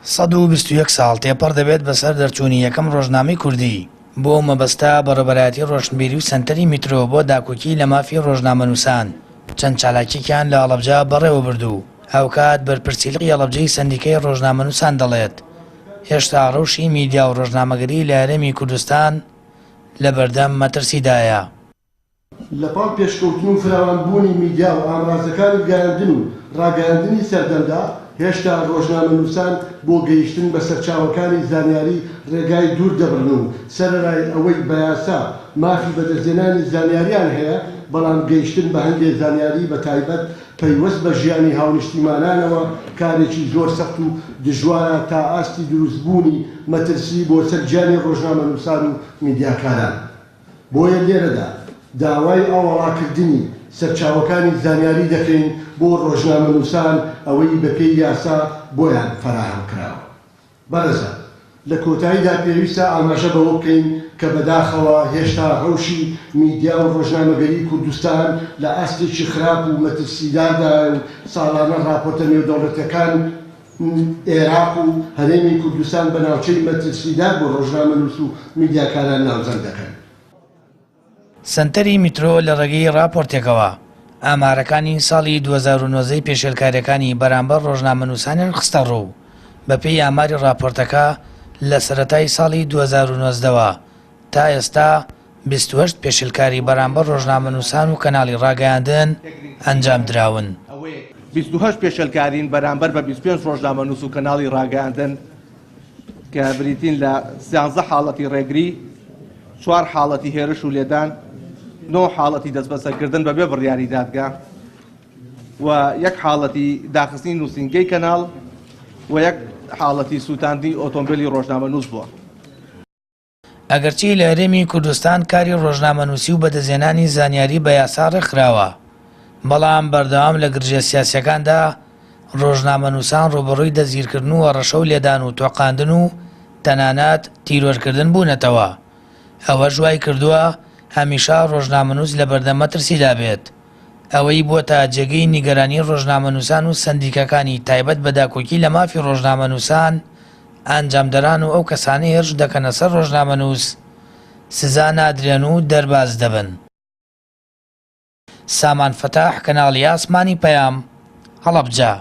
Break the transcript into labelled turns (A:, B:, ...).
A: 121 ساڵ تێپەڕ دەبێت بەسەر دەرچوونی یەکەم ڕۆژنامەی کوردی. بۆ مەبەستا بەڕێوەبەرایەتی ڕۆشنبیری و سەنتەری میترۆ بۆ داکۆکی لە مافی ڕۆژنامەنووسان چەند چالاکییان لە هەڵەبجە بەڕێوە بردوو. هاوکات بەرپرسیلقی هەڵەبجەی سەندیکەی ڕۆژنامەنووسان دەڵێت هێشتا ڕەوشی میدیا و ڕۆژنامەگەری لە هەرێمی کوردستان لە بەردەم مەترسیدایە.
B: لەپاڵ پێشکەوتن و فراوانبوونی میدیا و ئامرازەکانی گەیاندن و ڕاگەیاندنی سەردەمدا هێشتا ڕۆژنامەنووسان بۆ گەیشتن بە سەرچاوەکانی زانیاری ڕێگای دوور دەبڕن و سەرەڕای ئەوەی بە یاسا مافی بەدەستهێنانی زانیاریان هەیە، بەڵام گەیشتن بە هەندێک زانیاری بە تایبەت پەیوەست بە ژیانی هاونیشتیمانانەوە کارێکی زۆر سەخت و دژوارە تا ئاستی دروستبوونی مەترسی بۆ سەر گیانی ڕۆژنامەنووسان و میدیاکاران. بۆیە لێرەدا داوای ئاوەڵاکردنی سەرچاوەکانی زانیاری دەکەین بۆ ڕۆژنامەنووسان ئەوەی بەپێی یاسا بۆیان فراهم کراوە. بەڕێزە، لە کۆتاییدا پێویستە ئاماژە بەوە بکەین کە بەداخەوە هێشتا ڕەوشی میدیا و ڕۆژنامەگەری کوردستان لە ئاستێکی خراپ و مەترسیداردا و ساڵانە راپۆرتە نێودەوڵەتیەکان عێراق و هەرێمی کوردستان بە ناوچەی مەترسیدار بۆ ڕۆژنامەنووس و میدیاکاران ناوزەند دەکەن.
A: سەنتەری میترۆ لە ڕێگەی راپۆرتێکەوە ئامارەکانی ساڵی 2009 پێشێلکاریەکانی بەرامبەر ڕۆژنامەنووسانیان خستە ڕوو. بەپێی ئاماری راپۆرتەکە لە سەرەتای ساڵی 2009ەوە تا ئێستا 28 پێشێلکاری بەرامبەر ڕۆژنامەنووسان و کەناڵی ڕاگەیاندن ئەنجام دراون.
C: 28 پێشێلکارین بەرامبەر بە 25 ڕۆژنامەنووس و کەناڵی ڕاگەیاندن کە بریتین لە 13 حاڵەتی ڕێگری، 4 حاڵەتی هێرش و لێدان، 9 حاڵەتی دەستبەسەرکردن بەبێ بڕیاری دادگا و 1 حاڵەتی داخستنی نووسینگەی کەناڵ و 1 حاڵەتی سووتاندنی ئۆتۆمبیلی ڕۆژنامەنووس بووە.
A: ئەگەرچی لە هەرێمی کوردستان کاری ڕۆژنامەنووسی و بەدەستهێنانی زانیاری بە یاسا ڕێکخراوە، بەڵام بەردەوام لە گرژە سیاسیەکاندا ڕۆژنامەنووسان ڕوبەڕووی دەزگیرکردن و ڕەشە و لێدان و تۆقاندن و تەنانەت تیرۆرکردن بوونەتەوە. ئەوە ژوای کردووە هەمیشە ڕۆژنامەنووس لە بەردەم مەترسیدا بێت. ئەوەی بۆتە جێگەی نیگەرانی ڕۆژنامەنووسان و سەندیکەکانی تایبەت بە داکۆکی لە مافی ڕۆژنامەنووسان، ئەنجامدەران و ئەو کەسانی هێرش دەکەنە سەر ڕۆژنامەنووس سزا نادرێن و دەرباز دەبن. سامان فەتاح، کەناڵی ئاسمانی پەیام، هەڵەبجە.